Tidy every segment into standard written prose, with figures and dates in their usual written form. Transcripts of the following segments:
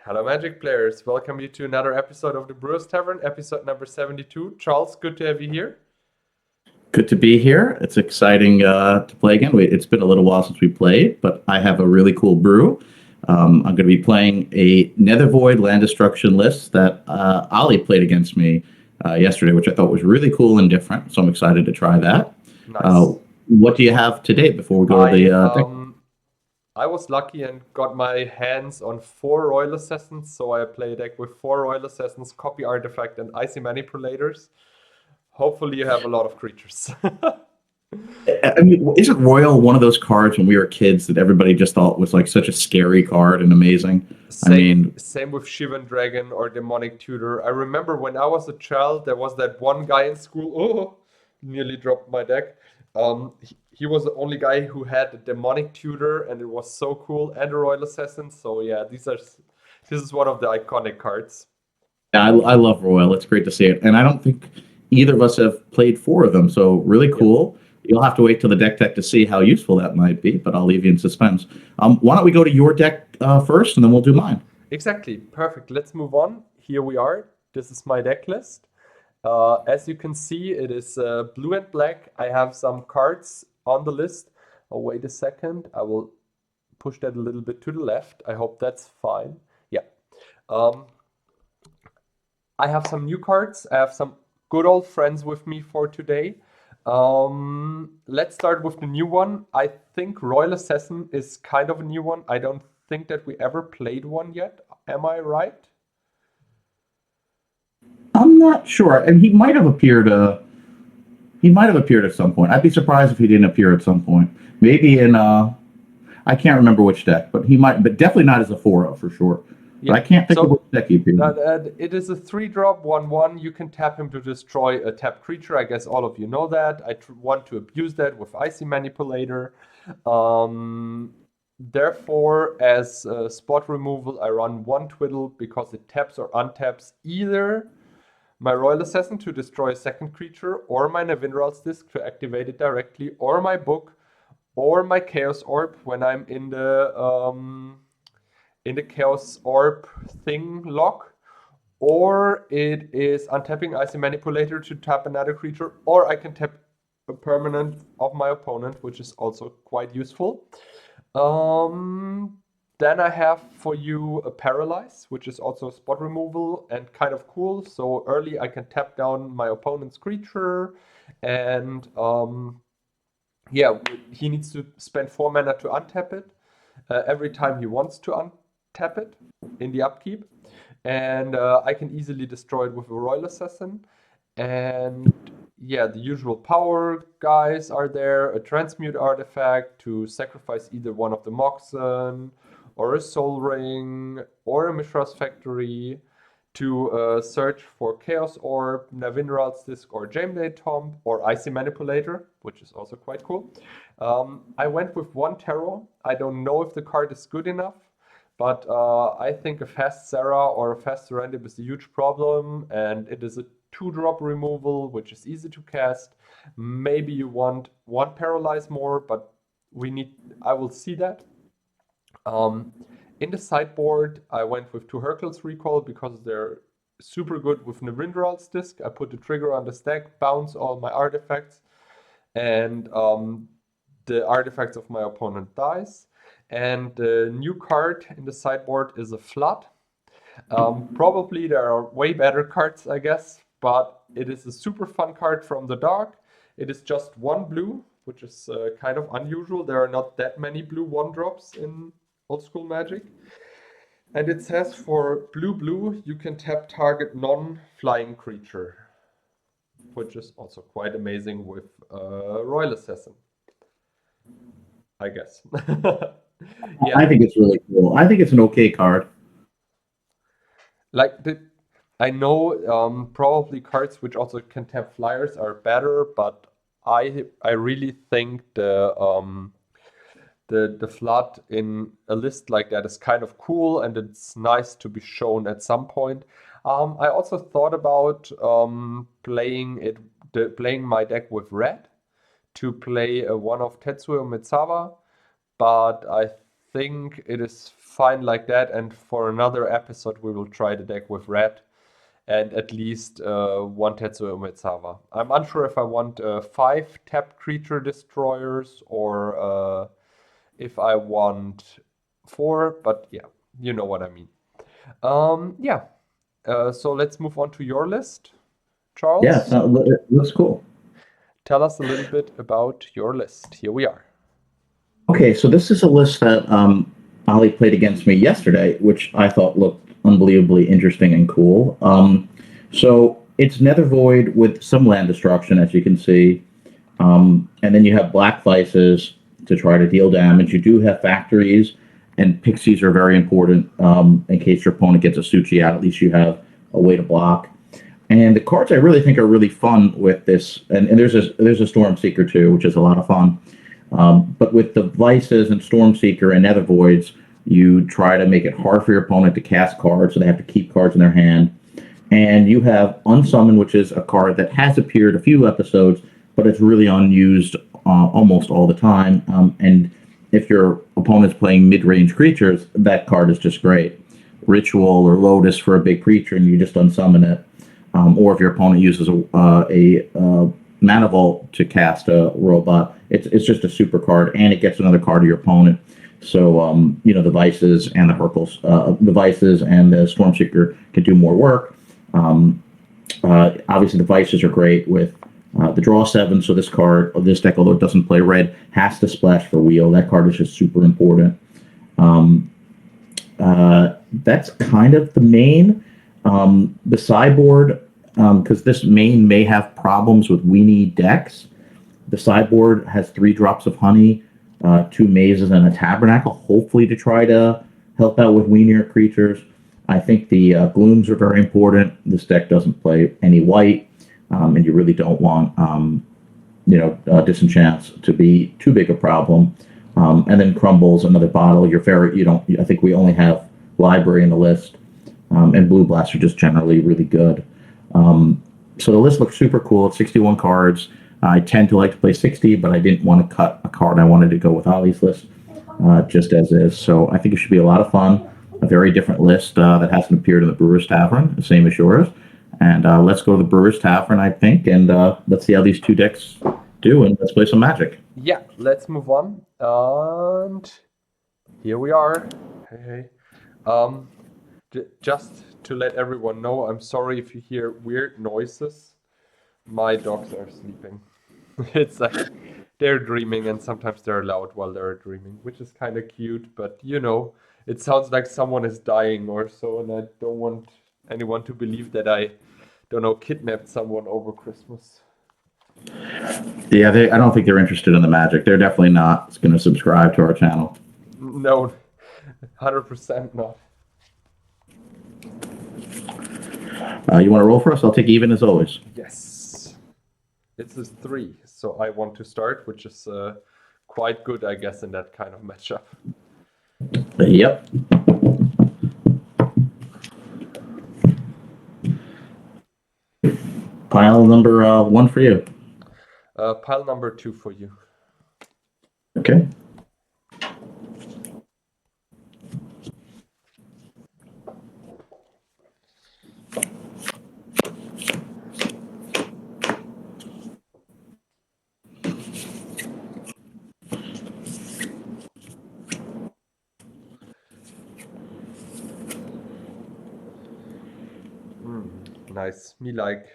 Hello, Magic players. Welcome you to another episode of the Brewers Tavern, episode number 72. Charles, good to have you here. Good to be here. It's exciting to play again. It's been a little while since we played, but I have a really cool brew. I'm going to be playing a Nether Void land destruction list that Ollie played against me yesterday, which I thought was really cool and different. So I'm excited to try that. Nice. What do you have today before we go to I the deck? I was lucky and got my hands on 4 Royal Assassins, so I play a deck with 4 Royal Assassins, Copy Artifact, and Icy Manipulators. Hopefully you have a lot of creatures. I mean, isn't Royal one of those cards when we were kids that everybody just thought was like such a scary card and amazing? I Same, mean, same with Shivan Dragon or Demonic Tutor. I remember when I was a child, there was that one guy in school. Oh, nearly dropped my deck. He was the only guy who had a Demonic Tutor, and it was so cool, and a Royal Assassin. So yeah, this is one of the iconic cards. yeah, I love Royal. It's great to see it. And I don't think either of us have played four of them. So really Yeah, cool. You'll have to wait till the deck tech to see how useful that might be, but I'll leave you in suspense. Why don't we go to your deck first, and then we'll do mine. exactly. Perfect. Let's move on. Here we are. This is my deck list. As you can see, it is blue and black. I have some cards on the list. Oh, wait a second. I will push that a little bit to the left. I hope that's fine. Yeah. Um, I have some new cards. I have some good old friends with me for today. Let's start with the new one. I think Royal Assassin is kind of a new one. I don't think that we ever played one yet. Am I right? I'm not sure, and he might have appeared. He might have appeared at some point. I'd be surprised if he didn't appear at some point. Maybe in I can't remember which deck, but he might. But definitely not as a 4 for sure. But Yeah. I can't think of which So deck he appeared in. it is a 3-drop 1/1. You can tap him to destroy a tapped creature. I guess all of you know that. I want to abuse that with Icy Manipulator. Therefore, as spot removal, I run one Twiddle because it taps or untaps either my Royal Assassin to destroy a second creature, or my Navinral's Disc to activate it directly, or my book, or my Chaos Orb when I'm in the Chaos Orb thing lock, or it is untapping Icy Manipulator to tap another creature, or I can tap a permanent of my opponent, which is also quite useful. Um, then I have for you a Paralyze, which is also spot removal and kind of cool. So early I can tap down my opponent's creature, and yeah, he needs to spend 4 mana to untap it every time he wants to untap it in the upkeep. And I can easily destroy it with a Royal Assassin. And yeah, the usual power guys are there. A transmute artifact to sacrifice either one of the Moxen, or a Soul Ring, or a Mishra's Factory to search for Chaos Orb, Navinral's Disc, or Jayemdae Tomb, or Icy Manipulator, which is also quite cool. I went with one Tarot. I don't know if the card is good enough, but I think a fast Sarah or a fast Serendip is a huge problem, and it is a 2-drop removal, which is easy to cast. Maybe you want one Paralyze more, but I will see that. Um, in the sideboard, I went with 2 Hercules Recall because they're super good with Navindral's Disc. I put the trigger on the stack, bounce all my artifacts, and the artifacts of my opponent dies. And the new card in the sideboard is a Flood. Probably there are way better cards, I guess, but it is a super fun card from the dark. It is just 1 blue, which is kind of unusual. There are not that many blue 1-drops in Old School Magic. And it says for blue, you can tap target non-flying creature, which is also quite amazing with Royal Assassin, I guess. I Yeah, think it's really cool. I think it's an okay card. like I know probably cards which also can tap flyers are better, but I really think the flood in a list like that is kind of cool, and it's nice to be shown at some point. I also thought about playing my deck with red to play one of Tetsuo Mitsawa, but I think it is fine like that. And for another episode, we will try the deck with red and at least one Tetsuo Umezawa. I'm unsure if I want 5 tapped creature destroyers or if I want 4, but yeah, you know what I mean. Yeah. So let's move on to your list, Charles. Yeah, that's cool. Tell us a little bit about your list. Here we are. Okay, so this is a list that Ali played against me yesterday, which I thought looked unbelievably interesting and cool. So it's Nether Void with some land destruction, as you can see. And then you have Black Vices to try to deal damage. You do have Factories, and Pixies are very important in case your opponent gets a Suchi out. At least you have a way to block. And the cards I really think are really fun with this, and there's a Storm Seeker too, which is a lot of fun. But with the Vices and Storm Seeker and Nether Voids, you try to make it hard for your opponent to cast cards, so they have to keep cards in their hand. And you have Unsummon, which is a card that has appeared a few episodes, but it's really unused almost all the time. And if your opponent's playing mid-range creatures, that card is just great. Ritual or Lotus for a big creature, and you just unsummon it. Or if your opponent uses a Mana Vault to cast a robot, it's just a super card, and it gets another card to your opponent. So the Vices and the Hercles, the Vices and the Stormseeker can do more work. Obviously, the Vices are great with the draw 7. So this deck, although it doesn't play red, has to splash for wheel. That card is just super important. That's kind of the main. The sideboard, because this main may have problems with weenie decks. The sideboard has 3 drops of honey, 2 mazes, and a tabernacle, hopefully to try to help out with weenier creatures. I think the glooms are very important. This deck doesn't play any white, and you really don't want disenchants to be too big a problem. And then crumbles, another bottle. I think we only have library in the list, and blue blasts are just generally really good. So the list looks super cool. It's 61 cards. I tend to like to play 60, but I didn't want to cut a card. I wanted to go with Ollie's list, just as is. So I think it should be a lot of fun. A very different list that hasn't appeared in the Brewers Tavern, the same as yours. And let's go to the Brewers Tavern, I think, and let's see how these 2 decks do, and let's play some Magic. Yeah, let's move on. And here we are. Hey. Just to let everyone know, I'm sorry if you hear weird noises. My dogs are sleeping. It's like they're dreaming, and sometimes they're loud while they're dreaming, which is kind of cute, but it sounds like someone is dying or so, and I don't want anyone to believe that I, kidnapped someone over Christmas. Yeah, I don't think they're interested in the Magic. They're definitely not going to subscribe to our channel. No, 100% not. You want to roll for us? I'll take even as always. Yes. It's a 3, so I want to start, which is quite good, I guess, in that kind of matchup. Yep. Pile number 1 for you. Pile number 2 for you. Okay. Nice. Me like.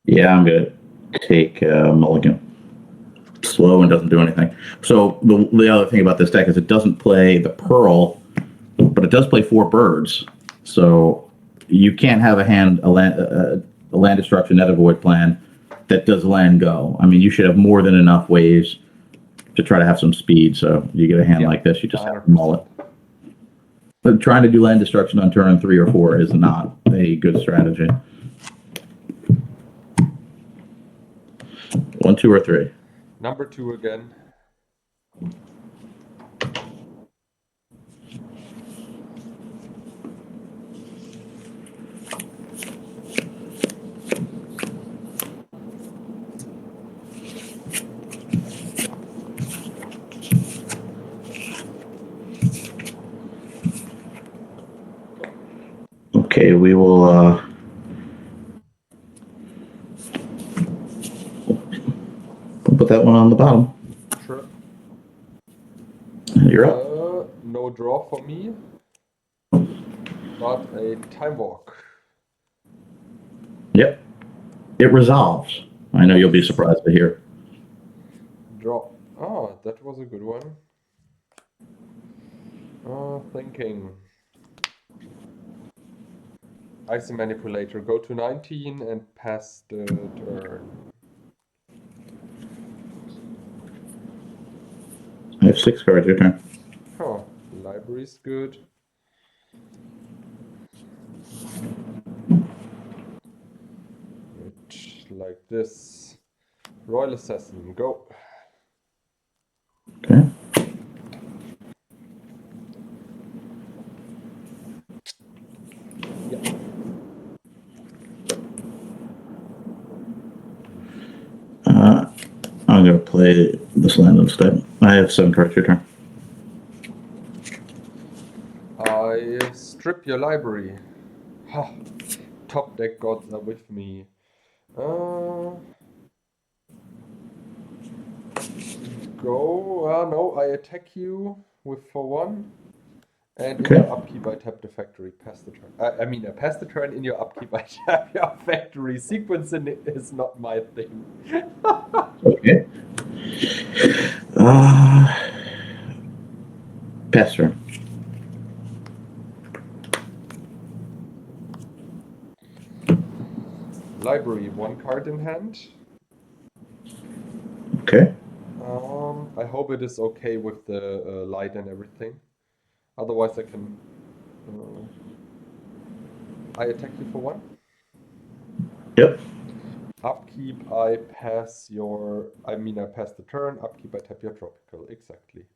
Yeah, I'm going to take Mulligan. Slow and doesn't do anything. So the other thing about this deck is it doesn't play the Pearl, but it does play 4 birds. So you can't have a land destruction Nether Void plan that does land go. I mean, you should have more than enough ways to try to have some speed. So you get a hand like this, you just have to mull it. But trying to do land destruction on turn 3 or 4 is not a good strategy. 1, 2, or 3. Number 2 again. Okay, we will. We'll put that one on the bottom. Sure. You're up. No draw for me, but a time walk. Yep. It resolves. I know you'll be surprised to hear. Draw. Ah, that was a good one. Thinking. Icy Manipulator. Go to 19 and pass the turn. I have 6 cards. Your turn. Huh. Library's good. Like this. Royal Assassin. Go. Okay. Yeah. I'm going to play this land instead. I have 7 cards. Your turn. I strip your library. Ha! Top deck gods are with me. Go. No, I attack you with for 1. And in Okay. your upkeep, I tap the factory. Pass the turn. I pass the turn. In your upkeep, I tap your factory. Sequencing is not my thing. Okay. Pass turn. Library, 1 card in hand. Okay. I hope it is okay with the light and everything. Otherwise, I can. I attack you for 1. Yep. Upkeep, I pass your. I pass the turn. Upkeep, I tap your tropical. Exactly.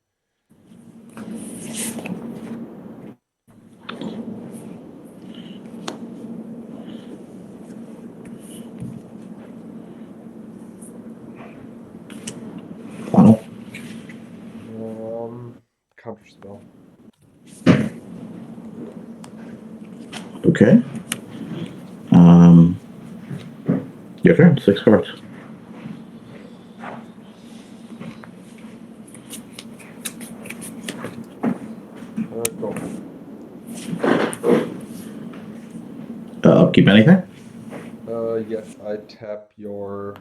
Final. Counter spell. Okay. Your turn. 6 cards. Go. Upkeep anything? Yes, I tap your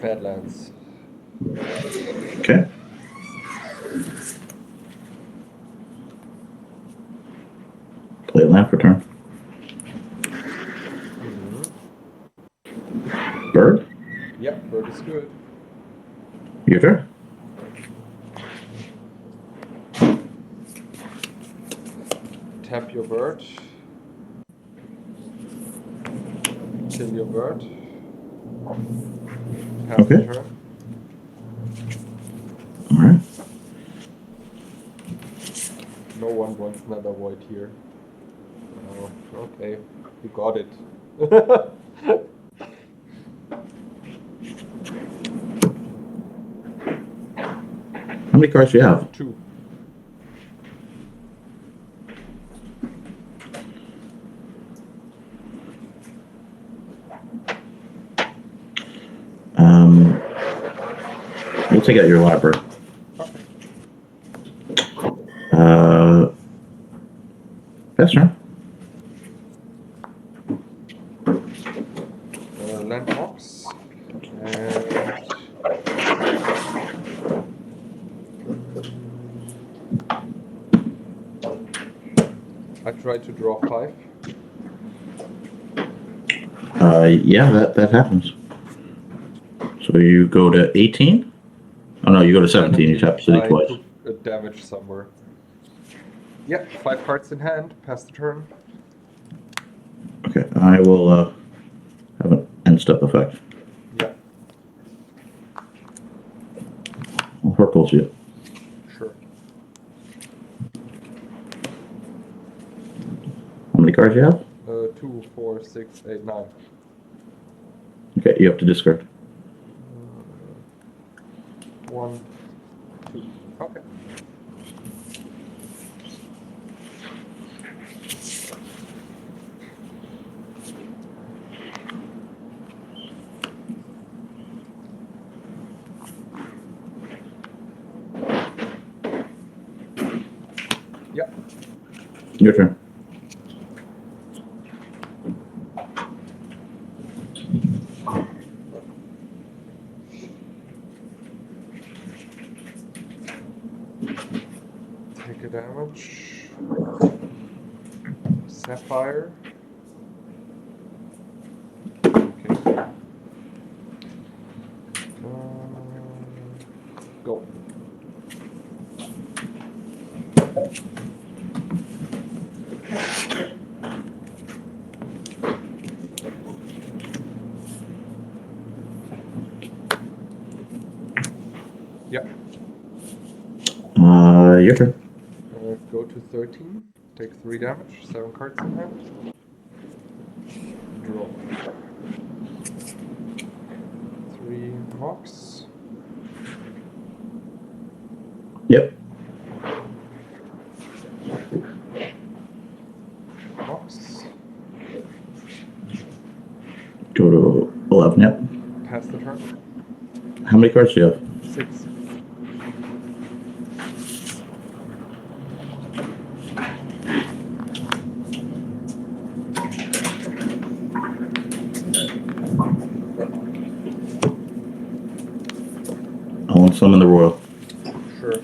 Badlands. Okay. Play land for turn. Bird? Yep, bird is good. Your turn. Tap your bird. Kill your bird. Pass Okay. the turn. Alright. No one wants another void here. Oh, okay. You got it. How many cards do you have? 2. We'll take out your library. Okay. Pass turn. Land box. And I try to draw 5. Yeah, that happens. So you go to 18? Oh no, you go to 17. You tap city I twice. took a damage somewhere. Yep, 5 cards in hand. Pass the turn. Okay, I will have an end step effect. Yep, I'll hurkles you. sure. How many cards you have? 2, 4, 6, 8, 9. Okay, you have to discard. 1, 2. Okay. Yeah. Your turn. Take a damage. Sapphire. Okay. Go. Yeah. Your turn. Go to 13. Take 3 damage. 7 cards in hand. Draw. 3 mocks. Yep. Mocks. Go to 11. Yep. Pass the turn. How many cards do you have? 6. I want some in the royal. Sure.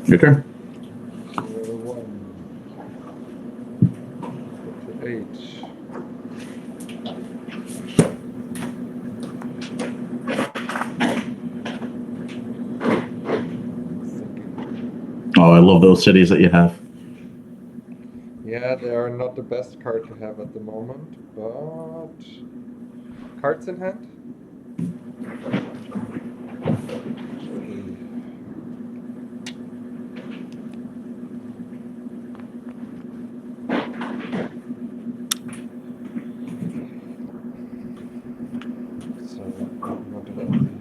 Your turn. 1. Go to 8. Thinking. Oh, I love those cities that you have. Yeah, they are not the best card to have at the moment, but cards in hand. 3. So not easy.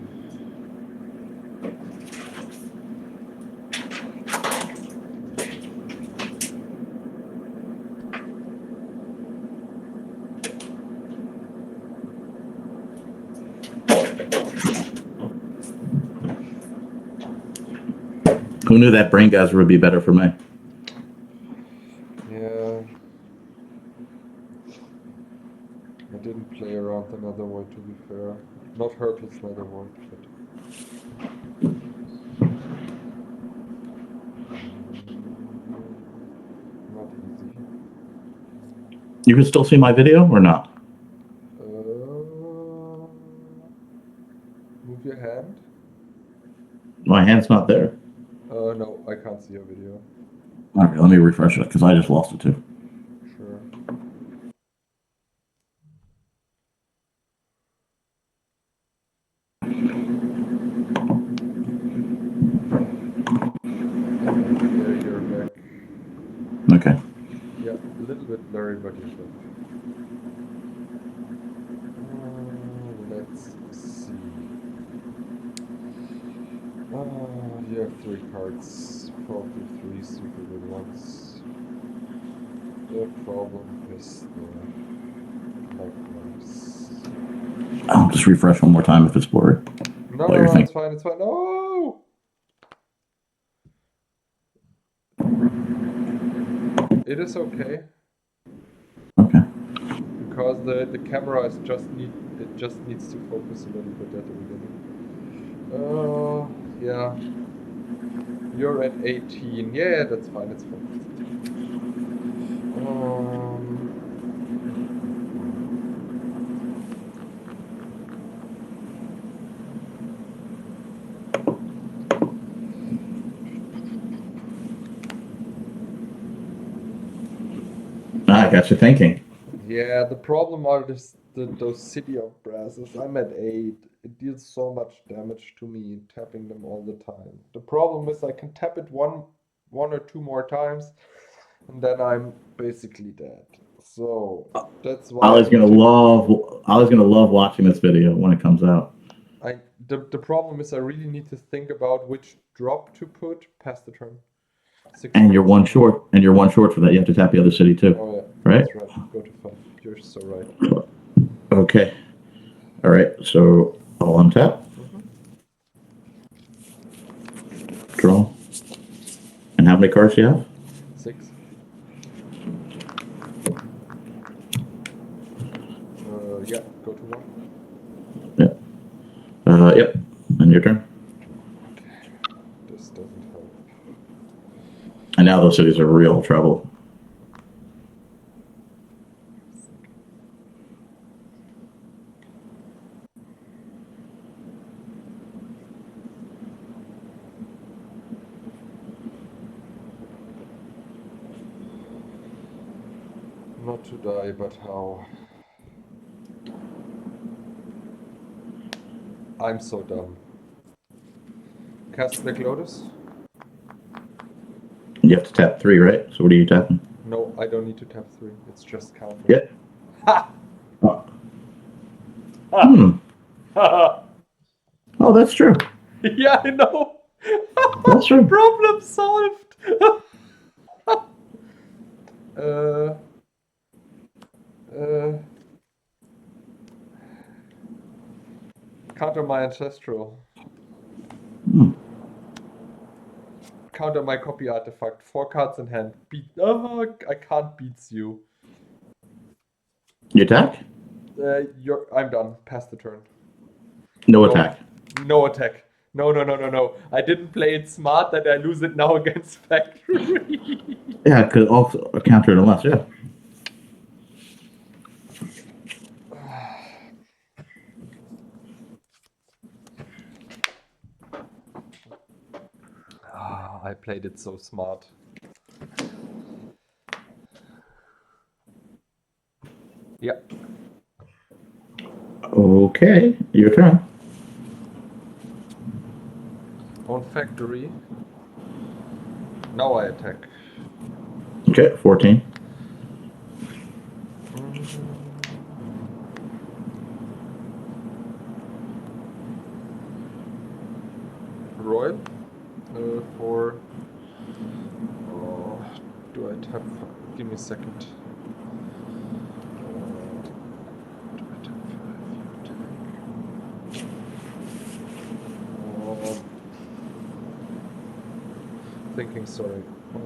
Who knew that brain geyser would be better for me? Yeah. I didn't play around the Netherworld, to be fair. Not Hurtle's Netherworld, but... Not easy. You can still see my video or not? Move your hand. My hand's not there. No, I can't see your video. Okay, let me refresh it because I just lost it too. Sure. There you're back. Okay. Yeah, a little bit blurry, but you're back. Let's see. You have 3 cards, probably 3 super good ones. The problem is the black ones. I'll just refresh one more time if it's blurry. No, While you're it's thinking. fine, it's fine. No! It is okay. Okay. Because the camera is just needs to focus a little bit at the beginning. Yeah. You're at 18. Yeah, that's fine. It's fine. I got you thinking. Yeah, the problem are those city of brasses. I'm at 8. It deals so much damage to me, tapping them all the time. The problem is I can tap it one or 2 more times, and then I'm basically dead. So that's why I was gonna love watching this video when it comes out. the problem is I really need to think about which drop to put past the turn. 6 And you're cards. one short. And you're one short for that. You have to tap the other city too. Oh yeah, right? that's right. Go to 5. You're so right. Okay. All right. So I'll untap. Mhm. Draw. how many cards do you have? 6. Yeah, go to 1. Yep. And your turn. This doesn't help. And now those cities are real trouble. Not to die, but how? I'm so dumb. Cast Black Lotus? You have to tap 3, right? So what are you tapping? No, I don't need to tap 3. It's just counter. Yeah. Ha! Oh. Hmm. Oh, that's true. Yeah, I know. That's true. Problem solved. Counter my ancestral. Hmm. Counter my copy artifact. 4 cards in hand. Beat. Oh, I can't beat you. You attack? I'm done. Pass the turn. No attack. No attack. No. I didn't play it smart that I lose it now against Factory. Yeah, because also counter it unless, yeah. I played it so smart. Yeah. Okay, your turn. On Factory. Now I attack. Okay, 14. Royal. For. Oh, do I tap? Give me a second. Do I tap 5? Thinking, sorry. 2,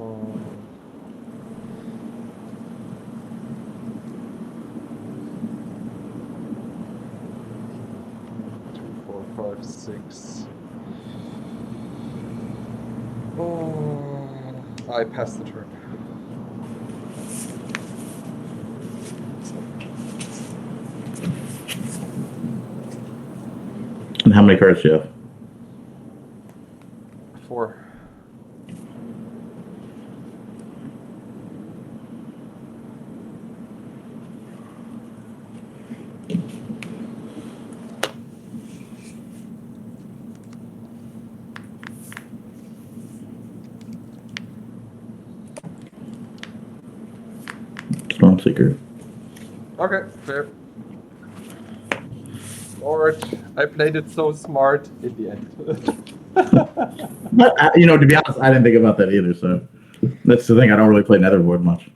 4, 5, 6. I pass the turn. And how many cards do you have? 4. Stormseeker. Okay, fair. Lord, I played it so smart in the end. But, to be honest, I didn't think about that either, so that's the thing. I don't really play Netherboard much.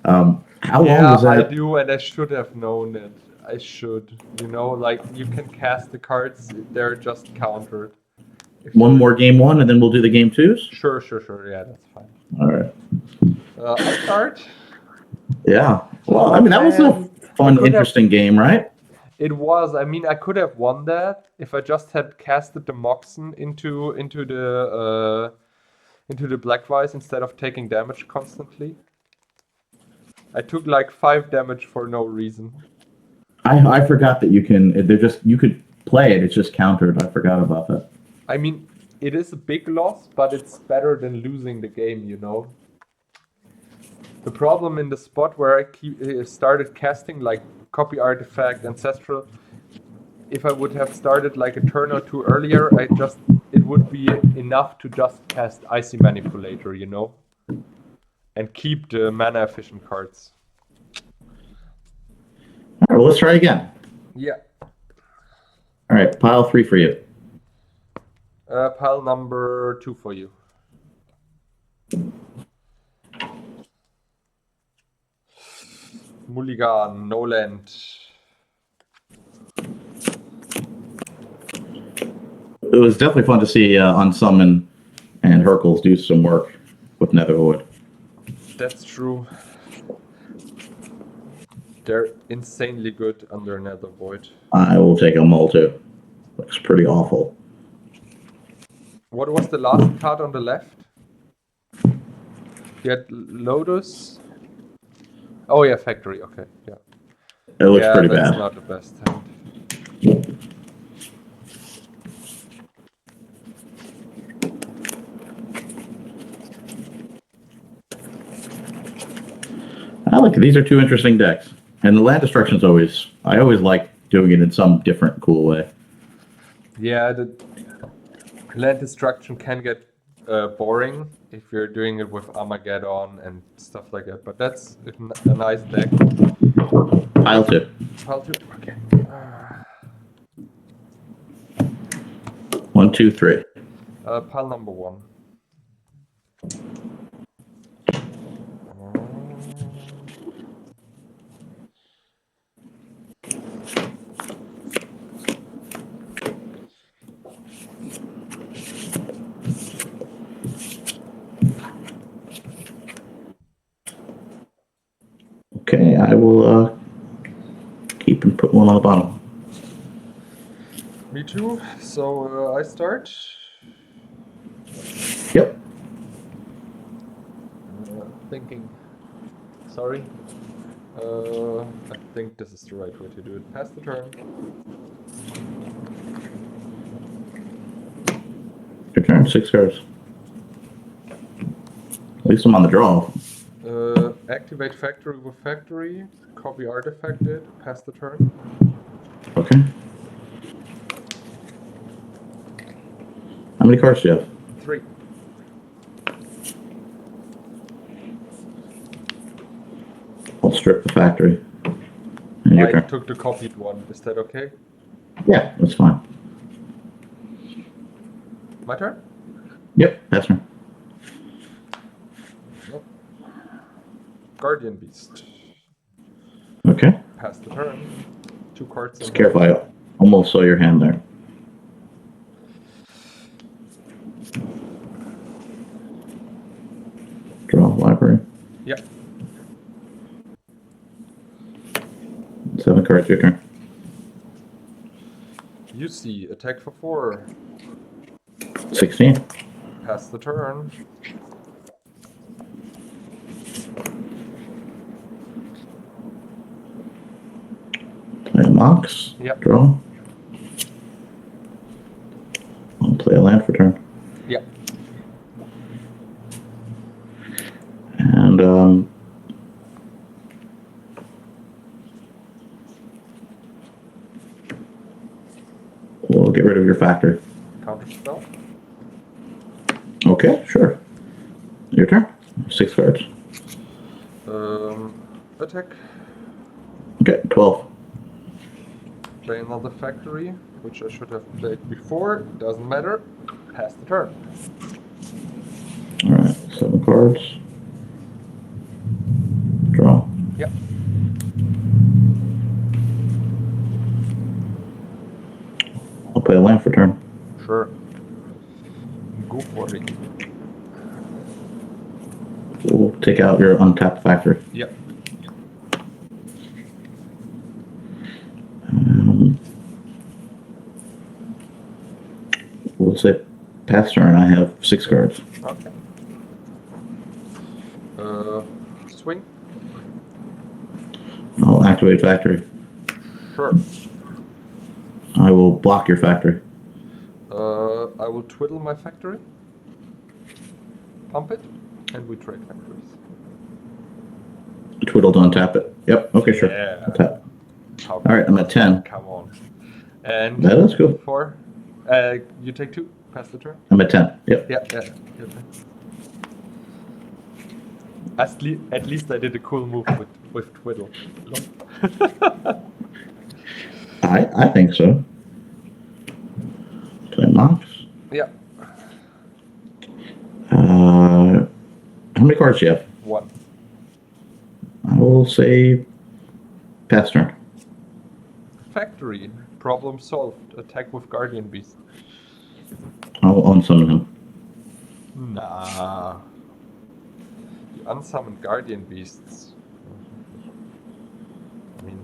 How long was that? I do, and I should have known it. I should. Like, you can cast the cards, they're just countered. One more game 1, and then we'll do the game 2s? Sure. Yeah, that's fine. All right. I start? Yeah. Well, I mean, that was a fun, interesting game, right? It was. I mean, I could have won that if I just had casted the Moxen into the Black Vice instead of taking damage constantly. I took like 5 damage for no reason. I forgot that you could play it. It's just countered. I forgot about that. I mean, it is a big loss, but it's better than losing the game, The problem in the spot where I started casting like copy artifact, ancestral, if I would have started like a turn or 2 earlier, it would be enough to just cast Icy Manipulator, and keep the mana efficient cards. All right, well, let's try again. Yeah. All right, pile 3 for you. Pile number 2 for you. Mulligan, no land. It was definitely fun to see Unsummon and Hercules do some work with Nether Void. That's true. They're insanely good under Nether Void. I will take a Mull too. Looks pretty awful. What was the last card on the left? You had Lotus. Oh yeah, Factory. Okay, yeah. It looks Yeah, pretty that's bad. not the best hand. These are two interesting decks. And the land destruction's I always like doing it in some different, cool way. Yeah, the land destruction can get boring if you're doing it with Armageddon and stuff like that. But that's a nice deck. Pile 2. Pile 2. Okay. 1, 2, 3. Pile number 1. Okay, I will keep and put one on the bottom. Me too. So I start. Yep. Thinking. Sorry. I think this is the right way to do it. Pass the turn. Your turn. 6 cards. At least I'm on the draw. Activate Factory with Factory. Copy Artifacted. Pass the turn. Okay. How many cards do you have? 3. I'll strip the factory. And your I turn. took the copied one. Is that okay? Yeah, that's fine. My turn? Yep, that's her. Nope. Guardian Beast. Okay. Pass the turn. 2 cards. Just careful, I almost saw your hand there. Draw library. Yep. 7 cards, your turn. You see, attack for 4. 16. Pass the turn. Play a Mox. Yep. Draw. I'll play a land for turn. Yep. And we'll get rid of your factory. Counter spell. Okay, sure. Your turn. 6 cards. Attack. Okay, 12. Play another factory, which I should have played before. Doesn't matter. Pass the turn. Alright, 7 cards. Draw. Yep. I'll play a land for turn. Sure. Go for it. We'll take out your untapped factory. Yep. We'll say pass turn. I have 6 cards. Okay. Swing. I'll activate factory. Sure. I will block your factory. I will twiddle my factory. Pump it, and we trade factories. Twiddle to untap it. Yep. Okay, sure. Yeah. Untap. All right, I'm at 10. Come on. And That's cool. 4. You take 2. Pass the turn. I'm at 10. Yep. Yeah. At least I did a cool move with twiddle. I think so. Play Mox. Yeah. How many cards do you have? 1. I will say pass turn. Factory. Problem solved. Attack with Guardian Beast. I'll unsummon him. Nah. Unsummoned guardian beasts. I mean,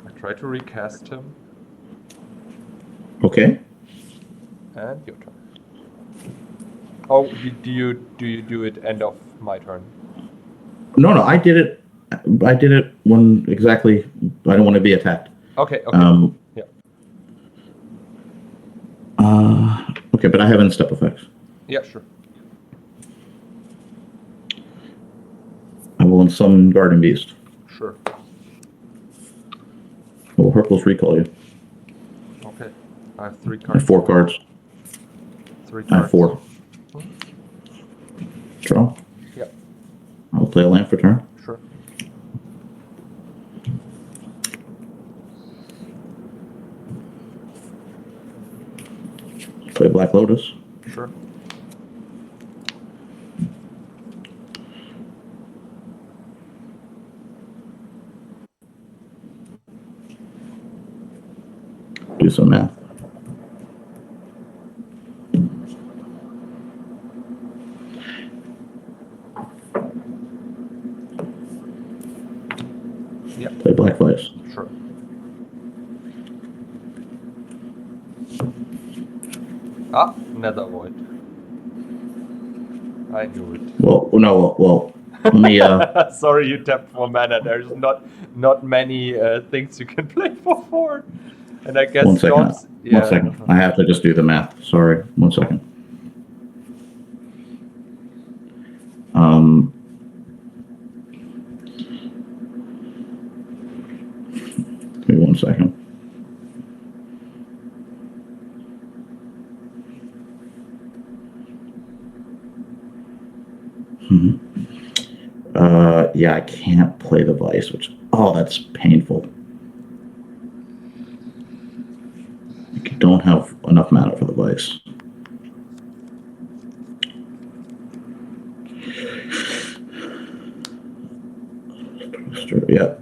I try to recast him, Okay. and your turn. Oh, do you do it end of my turn? No, I did it. I did it when exactly. I don't want to be attacked. Okay. Cool. Yeah. Okay, but I have in-step effects. Yeah, sure. I will unsummon Garden Beast. Sure. I will Hercules recall you. Okay. I have 3 I cards. have 4 cards. 3 cards. I have 4. Draw. Yeah. I'll play a land for turn. Sure. Play Black Lotus. Sure. Do some math. Yeah. Play Black Vice. Sure. Nether Void. I knew it. Well, no, well, let me. Sorry, you tapped for mana. There's not many things you can play for 4. And I guess 1 second. Storms. Yeah. 1 second. I have to just do the math. Sorry. 1 second. Give me 1 second. Yeah, I can't play the Vice, which, that's painful. I don't have enough mana for the Vice. Yeah.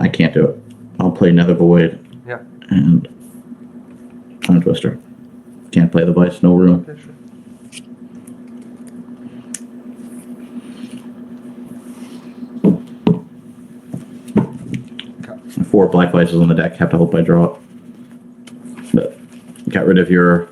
I can't do it. I'll play Nether Void. Yeah. And Time Twister. Can't play the Vice, no room. Okay, sure. Okay. 4 Black Vices on the deck. Have to hope I draw it. But got rid of your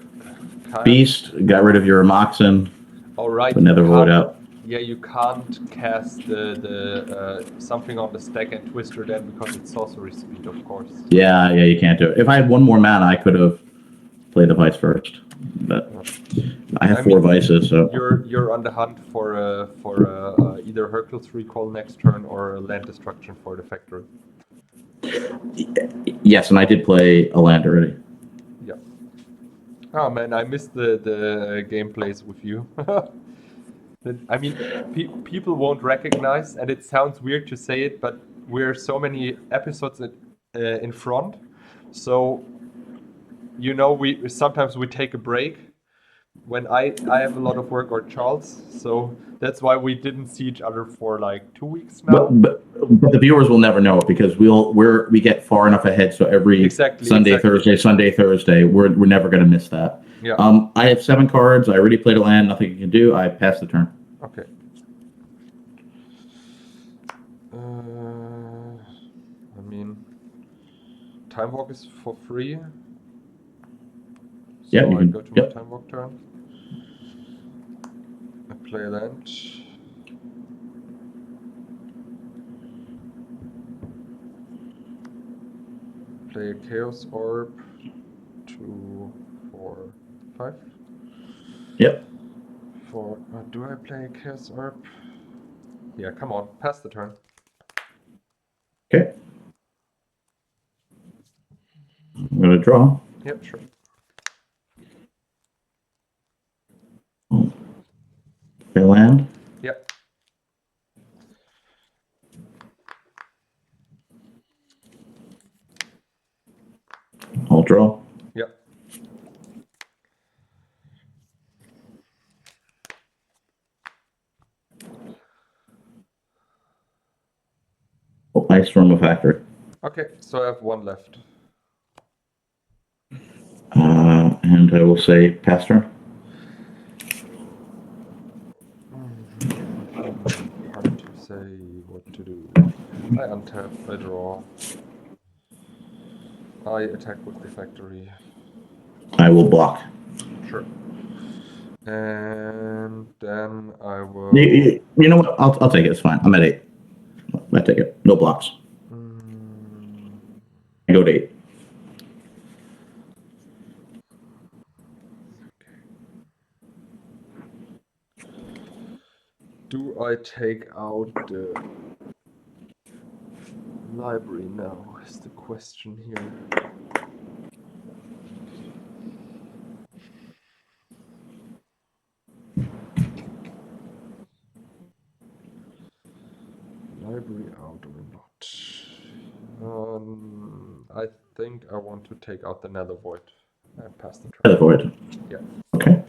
Beast. Got rid of your Moxen. All right. Put Nether Void out. Yeah, you can't cast the something on the stack and Twister then because it's sorcery speed, of course. Yeah, you can't do it. If I had 1 more mana, I could have played the Vice first. But I have 4 Vices, so you're on the hunt for either Hercules recall next turn or a land destruction for the factory. yes, and I did play a land already. Yeah. Oh man, I missed the gameplays with you. I mean, people won't recognize, and it sounds weird to say it, but we're so many episodes in front, so we sometimes take a break when I have a lot of work, or Charles, so that's why we didn't see each other for like 2 weeks now. But the viewers will never know it because we get far enough ahead, so every Sunday, Thursday, we're never going to miss that. Yeah. I have 7 cards. I already played a land. Nothing you can do. I passed the turn. Okay. I mean, Time Walk is for free. So Yeah, I go to my Time Walk turn. I play a land. Play a Chaos Orb. 2, 4, 5. Yep. Do I play a Chaos Orb? Yeah, come on, pass the turn. Okay. I'm going to draw. Yep, sure. Play land. Yep. I'll draw. Yep. Ice from a factory. Okay, so I have 1 left. And I will say pass turn. Hard to say what to do. I untap, I draw. I attack with the factory. I will block. Sure. And then I will. You know what? I'll take it. It's fine. I'm at 8. I take it. No blocks. I go to 8. Do I take out the library now? Is the question here. Library out or not? I think I want to take out the Nether Void and pass the turn. Nether Void. Yeah. Okay.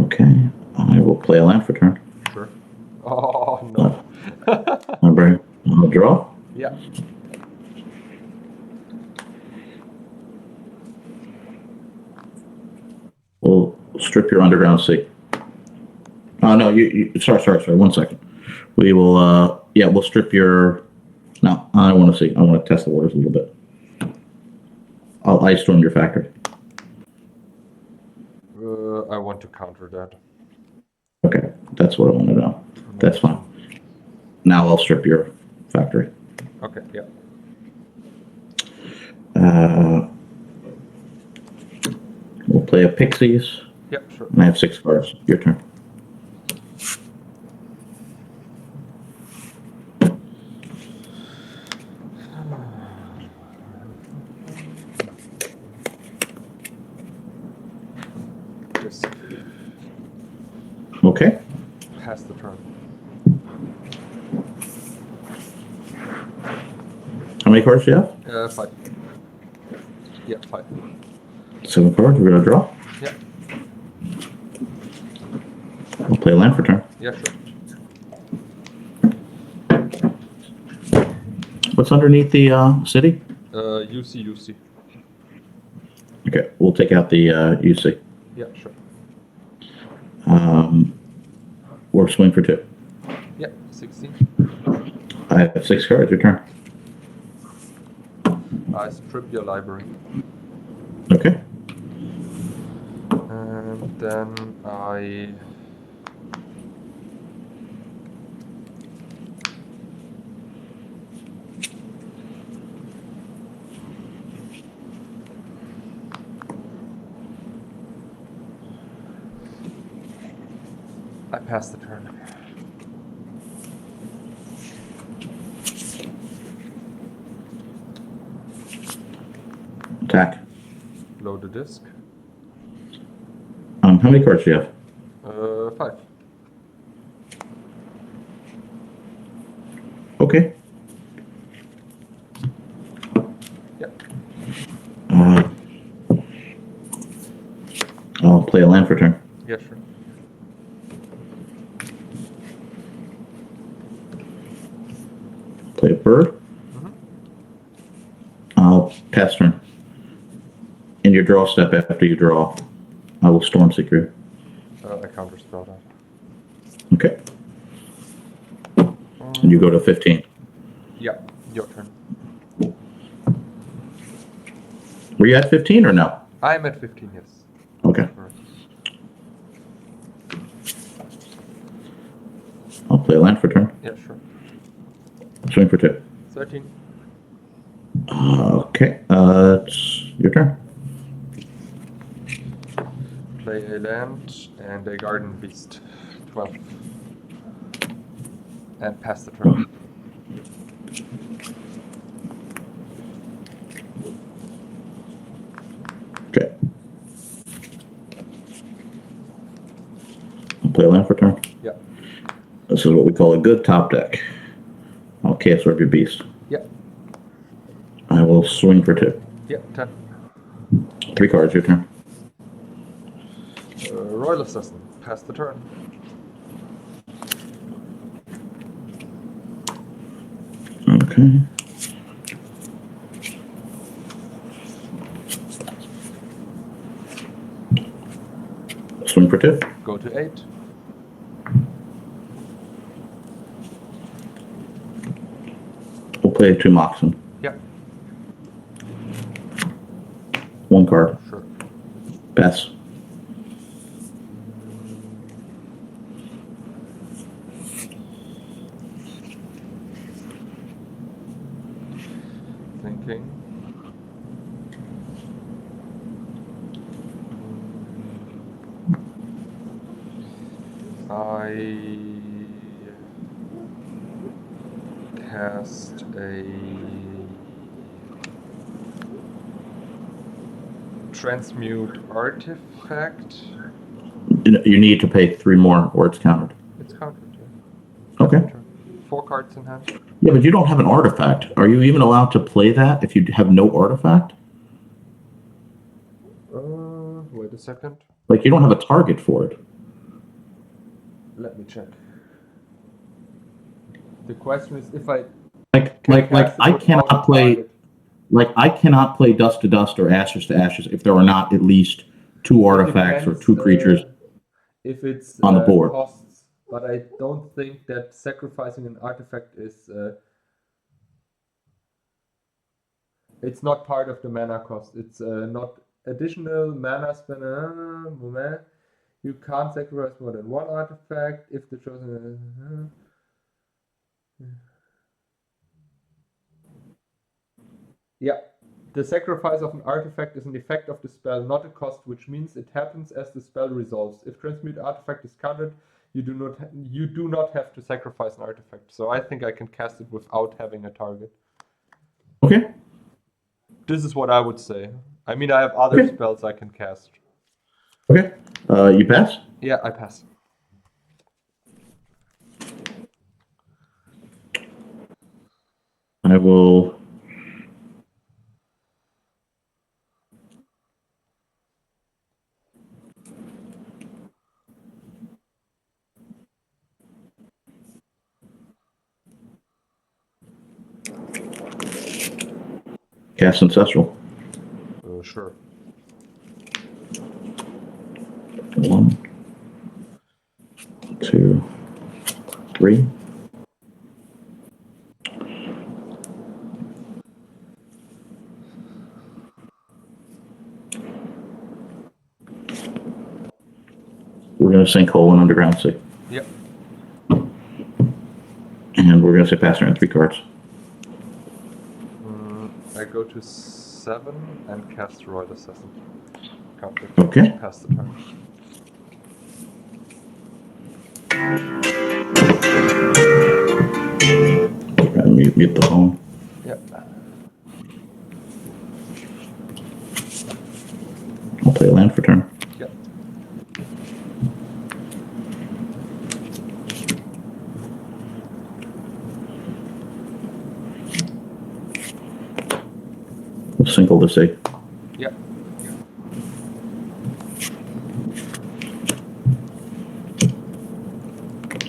Okay. I will play a land for turn. Sure. Oh no. I'll draw. Yeah. We'll strip your underground sea. Oh no, sorry. 1 second. We will. We'll strip your. No, I want to see. I want to test the waters a little bit. I'll ice storm your factory. I want to counter that. Okay, that's what I want to know. That's fine. Now I'll strip your factory. Okay. Yeah. We'll play a Pixies. Yep. Sure. And I have 6 cards. Your turn. Okay. Pass the turn. How many cards do you have? 5. Yeah, 5. 7 cards. We're gonna draw. Yeah. We'll play a land for turn. Yeah, sure. What's underneath the city? UC. Okay, we'll take out the UC. Yeah, sure. Or swing for 2. Yeah, 16. I have 6 cards. Your turn. I strip your library. Okay. And then I pass the turn. Attack. Load the disc. How many cards do you have? 5. Okay. Yeah. I'll play a land for turn. Yeah, sure. Play a bird. I'll pass turn. In your draw step after you draw, I will storm secure. I counter spell that. Okay. And you go to 15. Yeah, your turn. Were you at 15 or no? I'm at 15, yes. Okay. I'll play a land for turn. Yeah, sure. Swing for 2. 13. Okay. It's your turn. Play a land and a garden beast. 12. And pass the turn. Okay. I'll play a land for turn. Yeah. This is what we call a good top deck. I'll cast your beast. Yeah. I will swing for 2. Yeah, 10. 3 cards, your turn. Royal Assassin. Pass the turn. Okay. 2. Go to 8. We'll play 2 Moxen. Yeah, 1 card. sure. Pass. Thinking. I cast a transmute artifact. You need to pay 3 more or it's countered. It's countered. Yeah. Okay. 4 cards in hand. Yeah, but you don't have an artifact. Are you even allowed to play that if you have no artifact? Wait a second. Like, you don't have a target for it. Let me check. The question is if I Like I cannot play. Like, I cannot play Dust to Dust or Ashes to Ashes if there are not at least 2 artifacts or 2 creatures if it's on the board. costs, but I don't think that sacrificing an artifact is it's not part of the mana cost. It's not additional mana spend. You can't sacrifice more than 1 artifact if the chosen. Yeah. The sacrifice of an artifact is an effect of the spell, not a cost, which means it happens as the spell resolves. If transmute artifact is countered, you do not have to sacrifice an artifact. So I think I can cast it without having a target. Okay. This is what I would say. I mean, I have other spells I can cast. Okay. You pass? Yeah, I pass. I will. Cast Ancestral. Sure. 1, 2, 3. We're going to Sinkhole and Underground Sea. Yep. And we're going to say pass around 3 cards. I go to 7 and cast Royal Assassin. Counter. Okay. Pass the turn. Try to mute the phone. Yep. I'll play a land for turn. Yep. We'll Sinkhole the Sea. Yep.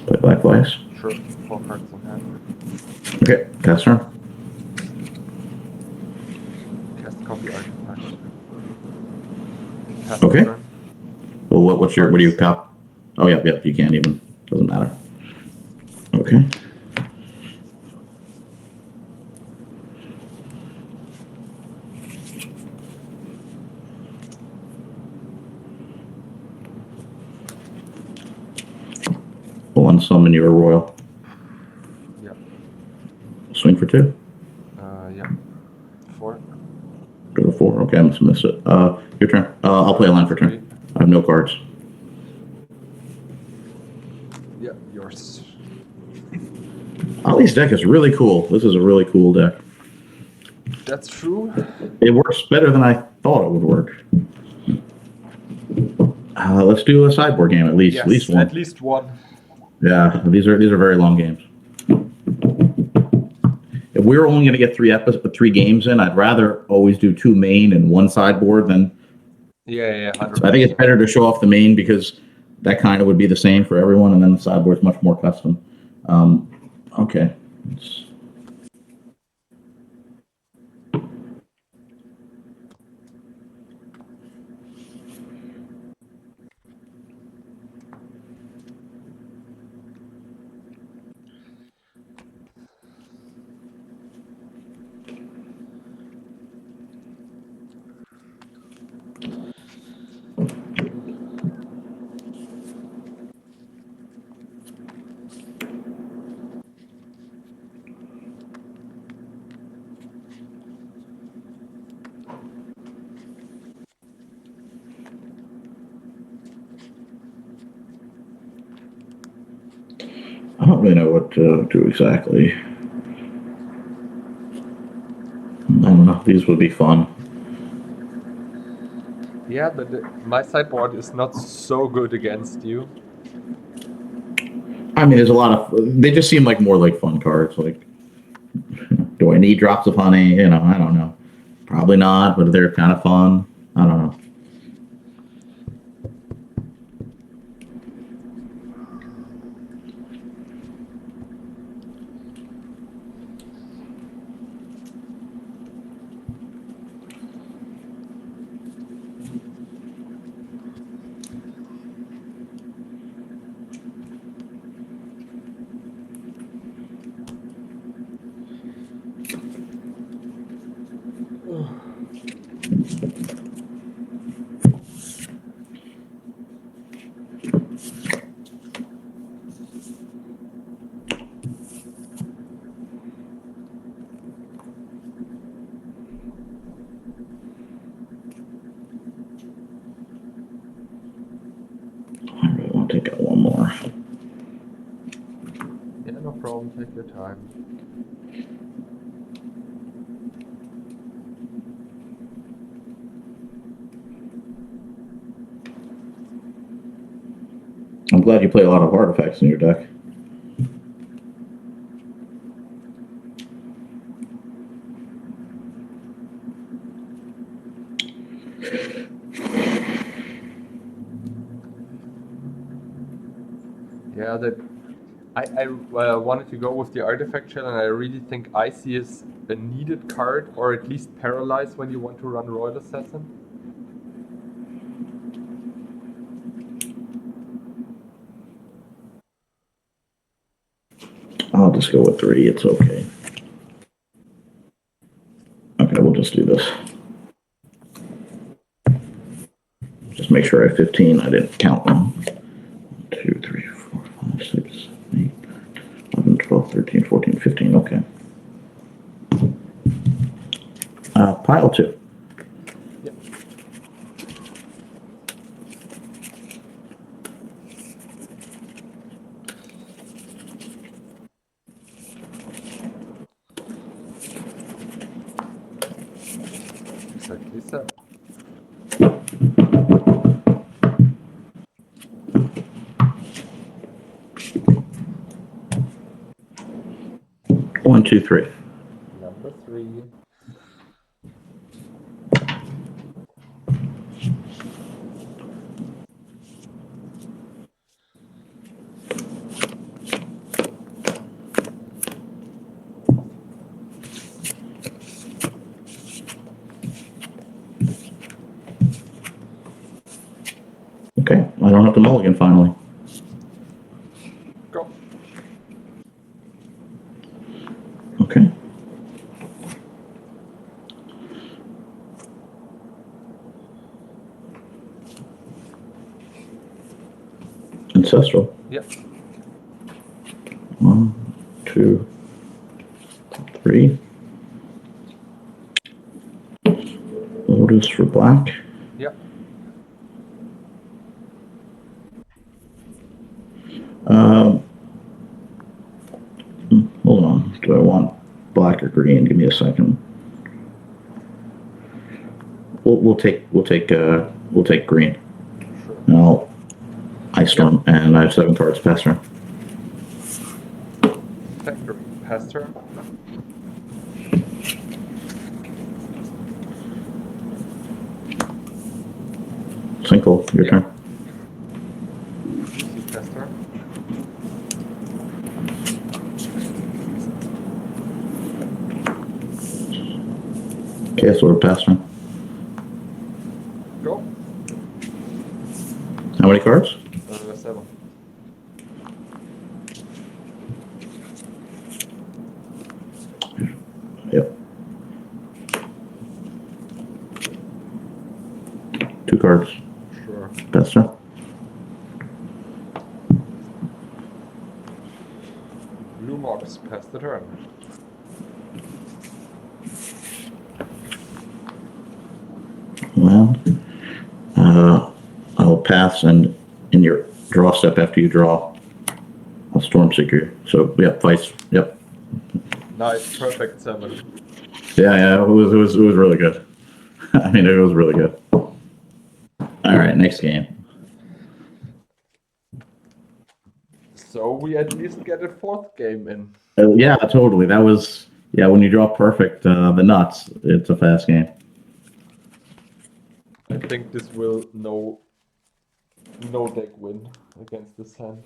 Play Black Flags. Sure. 4 cards in hand. Okay. Pass turn. Cast copy artifact. Pass Okay. the turn. Well, what do you cop? Oh, yeah, you can't even. Doesn't matter. Okay. We'll unsummon your Royal. Yep. Swing for 2. Yep. 4. Go to 4. Okay, I must have missed it. Your turn. I'll play a land for turn. I have no cards. Yep. Yours. Ollie's deck is really cool. This is a really cool deck. That's true. It works better than I thought it would work. Let's do a sideboard game at least. Yes, at least one. At least one. Yeah, these are very long games. If we were only going to get 3 games in, I'd rather always do 2 main and 1 sideboard than. Yeah. 100%. So I think it's better to show off the main because that kind of would be the same for everyone, and then the sideboard's much more custom. Okay. I don't really know what to do exactly. I don't know. These would be fun. Yeah, my sideboard is not so good against you. I mean, there's a lot of. They just seem like more like fun cards. Like, do I need drops of honey? I don't know. Probably not, but they're kind of fun. I don't know. I really want to take out one more. Yeah, no problem. Take your time. I'm glad you play a lot of artifacts in your deck. Yeah, I wanted to go with the artifact shell, and I really think Icy is a needed card, or at least paralyze when you want to run Royal Assassin. I'll just go with 3. It's okay. Okay, we'll just do this. Just make sure I have 15. I didn't count them. 2, 3, 4, 5, 6, 7, 8, 11, 12, 13, 14, 15. Okay. Pile 2. Yep. Exactly so. One, two, three. Number 3. Okay, I don't have to mulligan finally. Go. Okay. Ancestral. Yep. 1, 2, 3. Lotus for black. Yep. Hold on. Do I want black or green? Give me a second. We'll take green. Sure. Now, Ice Storm, and I have 7 cards. Pass turn. Pass turn. Cinco, your turn. Easy pass turn. Okay, so we're pass turn. Go. How many cards? 7. Yep. 2 cards. Sure. Pass turn. Blue Mox, pass the turn. Well, I'll pass, and in your draw step after you draw, a Stormseeker. So yeah, vice. Yep. Nice, perfect 7. Yeah. It was really good. I mean, it was really good. All right, next game. So we at least get a 4th game in. Yeah, totally. That was when you draw perfect the nuts, it's a fast game. I think this will no deck win against this hand.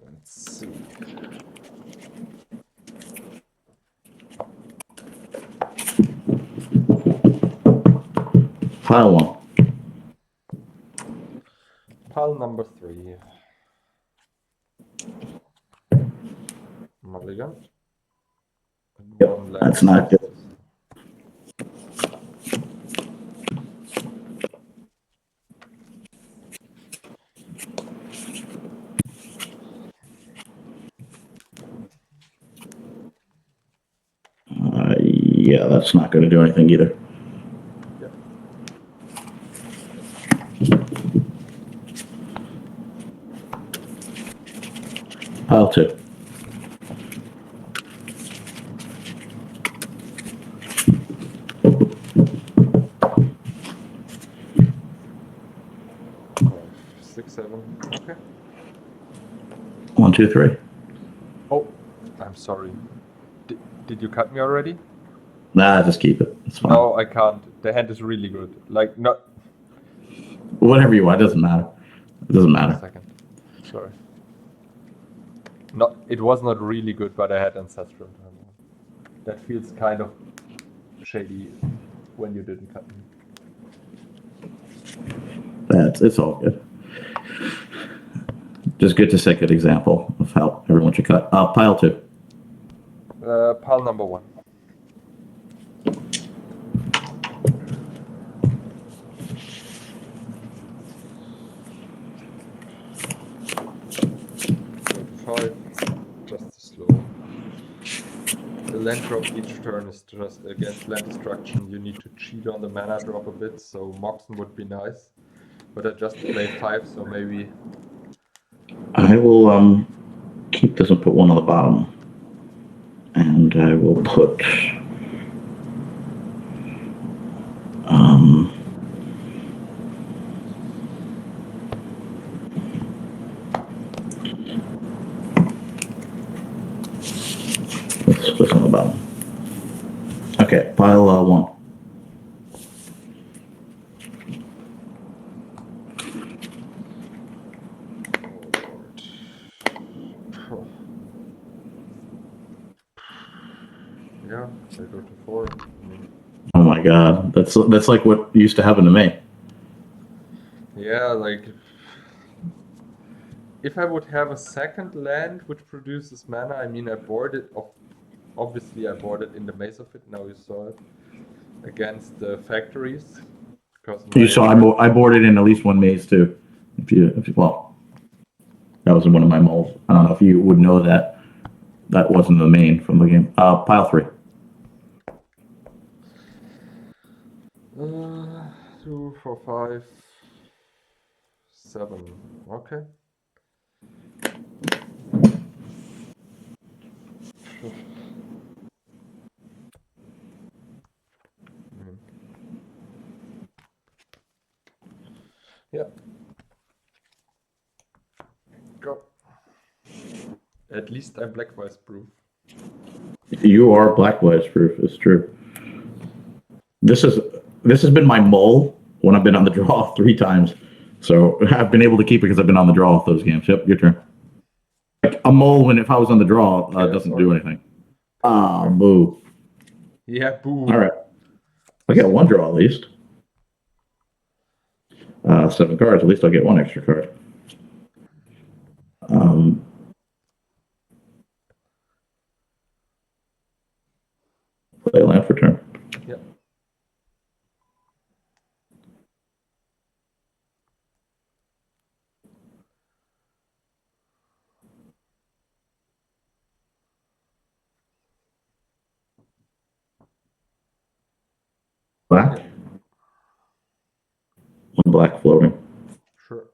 Let's see. Pile 1. Pile number 3. Mulligan. Yep, that's not good. Yeah, that's not going to do anything either. Yep. Pile 2. Five, 6, 7. Okay. 1, 2, 3. Oh, I'm sorry. Did you cut me already? Nah, just keep it. It's fine. No, I can't. The hand is really good. Like, not. Whatever you want, it doesn't matter. It doesn't matter. A second. Sorry. No, it was not really good, but I had Ancestral. That feels kind of shady when you didn't cut me. It's all good. Just good to set a good example of how everyone should cut. Pile 2. Pile number 1. Five, just slow. The land drop each turn is just against land destruction. You need to cheat on the mana drop a bit, so Moxen would be nice. But I just played 5, so maybe. I will keep this and put 1 on the bottom. And I will put this on the bottom. Okay, pile 1. Yeah, I go to 4. Oh my god, that's like what used to happen to me. Yeah, like if I would have a second land which produces mana, I mean, I board it. Obviously, I board it in the Maze of It. Now you saw it against the factories. You saw I boarded in at least 1 maze too. If you well, that was in one of my molds. I don't know if you would know that. That wasn't the main from the game. Pile 3. 2, 4, 5, 7. Okay. Yeah. Go. At least I'm black-wise proof. You are black-wise proof. It's true. This has been my mole when I've been on the draw 3 times. So I've been able to keep it because I've been on the draw those games. Yep, your turn. Like a mole when if I was on the draw doesn't do anything. Boo. Yeah, boo. All right. I get 1 draw at least. 7 cards. At least I'll get 1 extra card. Play a land for turn. Yep. black. Yeah. One black floating. Sure.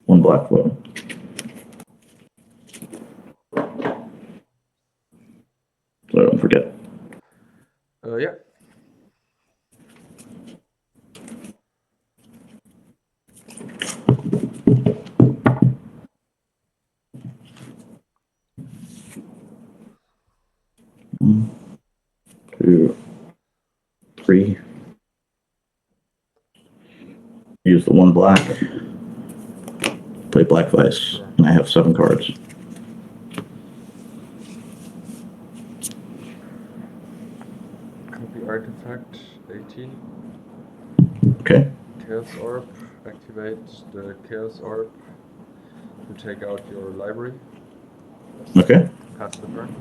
One black floating. So I don't forget. Yeah. One, two, three. Use the one black. Play black vice. Sure. And I have 7 cards. Copy artifact 18. Okay. Chaos Orb. Activate the Chaos Orb to take out your library. Okay. Pass the turn.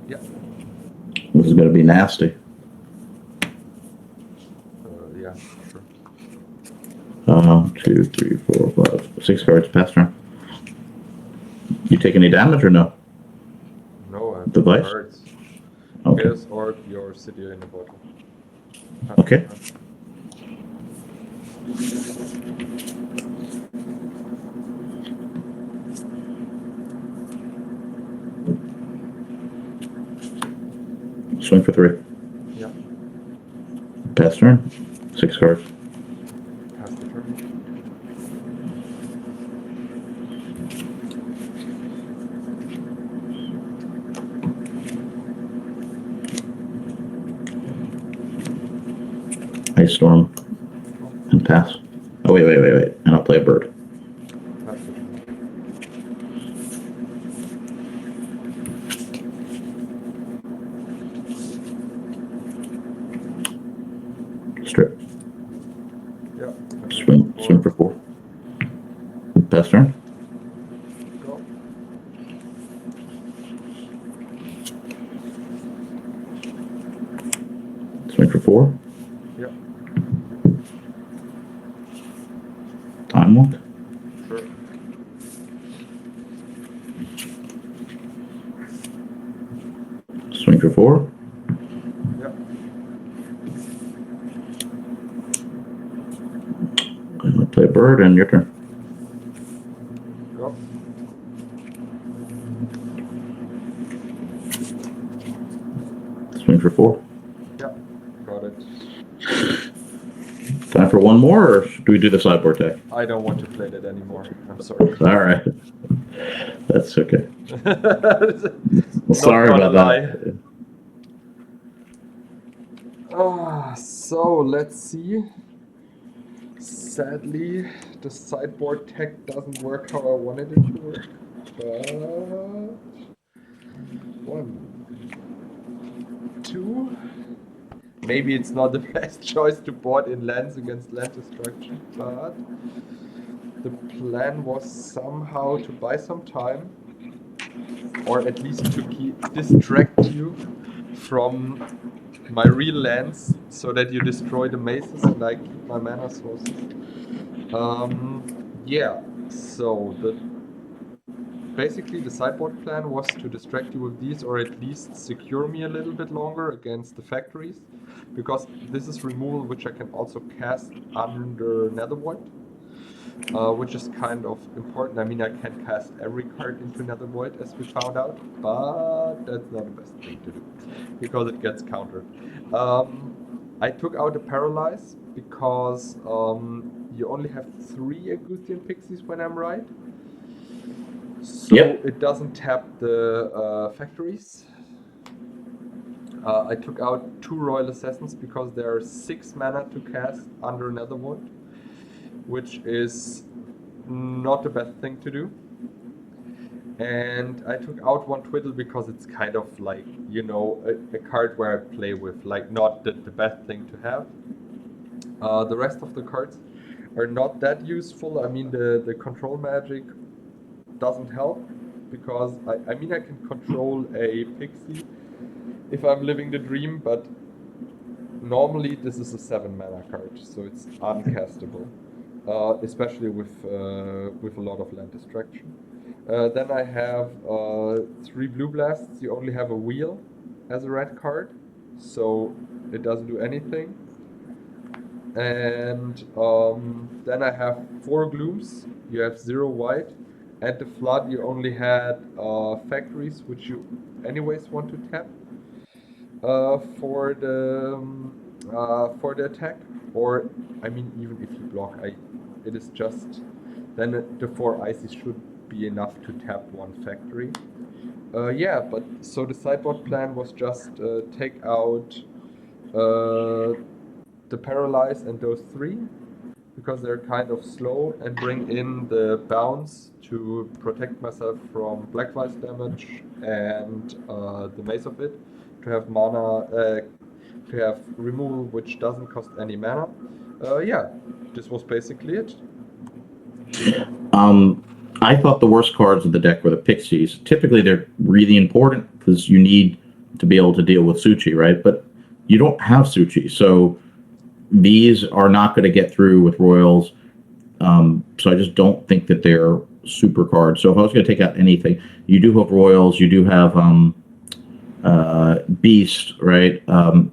Yeah. This is going to be nasty. Yeah, sure. 2, 3, 4, 5, 6 cards. Pass turn. You take any damage or no? No, I have no Device? cards. Okay. Chaos Orb, your city in a bottle. Pass Okay. the turn. Swing for 3. Yeah. Pass turn. 6 cards. Pass the turn. Ice Storm. Oh, And pass. Oh, wait. And I'll play a bird. pass the turn. Strip. Yeah. Swing for 4. Pass turn. Go. Swing for 4. Yeah. Time walk. Sure. Swing for 4. Yeah. I'm going to play a bird and your turn. Go. Swing for 4. Yeah. Got it. Time for one more, or do we do the sideboard deck? I don't want to play that anymore. I'm sorry. All right. That's okay. Not Sorry gonna about lie. that. So let's see. Sadly, the sideboard tech doesn't work how I wanted it to work. But 1, 2. Maybe it's not the best choice to board in lands against land destruction, but the plan was somehow to buy some time, or at least to distract you from my real lands so that you destroy the mazes and I keep my mana sources. Yeah, so basically the sideboard plan was to distract you with these, or at least secure me a little bit longer against the factories, because this is removal which I can also cast under Nethervoid, which is kind of important. I mean, I can cast every card into Nethervoid, as we found out, but that's not the best thing to do, because it gets countered. I took out a Paralyze, because you only have 3 Agustian Pixies when I'm right. So Yep. it doesn't tap the factories. I took out 2 Royal Assassins because there are 6 mana to cast under Nethervoid, which is not the best thing to do. And I took out one twiddle because it's kind of like, you know, a card where I play with, like not the best thing to have. The rest of the cards are not that useful. I mean, the control magic doesn't help because I mean I can control a pixie if I'm living the dream, but normally this is a 7 mana card, so it's uncastable, especially with a lot of land destruction. Then I have 3 blue blasts. You only have a wheel as a red card, so it doesn't do anything. And then I have 4 glooms. You have 0 white. At the flood, you only had factories, which you anyways want to tap for the attack. Or I mean, even if you block, it is just then the 4 icy should be enough to tap 1 factory. Yeah, but so the sideboard plan was just take out the paralyze and those 3 because they're kind of slow, and bring in the bounce to protect myself from black vice damage and the mace of it, to have mana, to have removal which doesn't cost any mana. Yeah, this was basically it. I thought the worst cards of the deck were the pixies. Typically, they're really important because you need to be able to deal with Suchi, right? But you don't have Suchi, so these are not going to get through with Royals. So I just don't think that they're super cards. So if I was going to take out anything, you do have Royals, you do have Beast, right?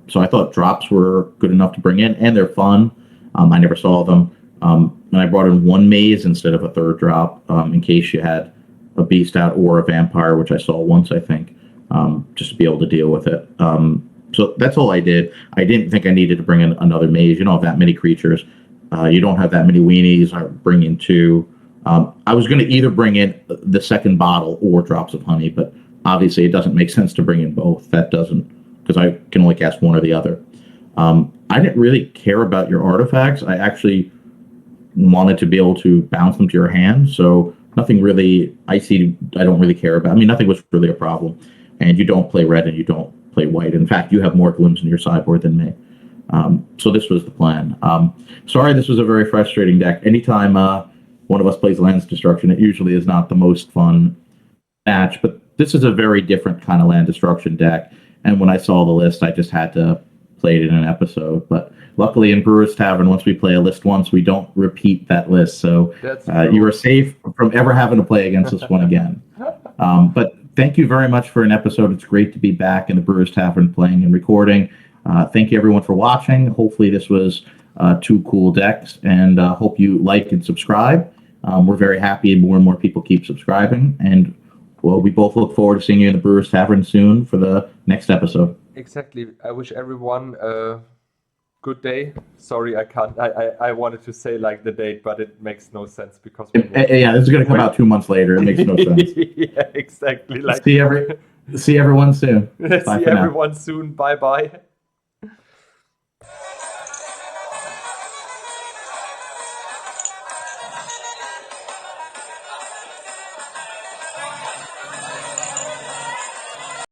So I thought drops were good enough to bring in, and they're fun. I never saw them. And I brought in 1 maze instead of a 3rd drop, in case you had a Beast out or a Vampire, which I saw once, I think, just to be able to deal with it. So that's all I did. I didn't think I needed to bring in another maze. You don't have that many creatures. You don't have that many weenies. I bring in 2. I was going to either bring in the 2nd bottle or drops of honey, but obviously it doesn't make sense to bring in both. That doesn't, because I can only cast one or the other. I didn't really care about your artifacts. I actually wanted to be able to bounce them to your hand, so nothing really icy I don't really care about. I mean, nothing was really a problem. And you don't play red and you don't play white. In fact, you have more glooms in your sideboard than me. So this was the plan. Sorry, this was a very frustrating deck. Anytime one of us plays Lands Destruction, it usually is not the most fun match, but this is a very different kind of Land Destruction deck. And when I saw the list, I just had to play it in an episode. But luckily in Brewers Tavern, once we play a list once, we don't repeat that list. So you are safe from ever having to play against this one again. But thank you very much for an episode. It's great to be back in the Brewers Tavern playing and recording. Thank you everyone for watching. Hopefully this was 2 cool decks, and hope you like and subscribe. We're very happy more and more people keep subscribing, and well, we both look forward to seeing you in the Brewers Tavern soon for the next episode. Exactly. I wish everyone a good day. Sorry, I can't. I wanted to say like the date, but it makes no sense because yeah, this is going to come out 2 months later. It makes no sense. Yeah, exactly. Like see everyone soon. See everyone soon. Bye bye.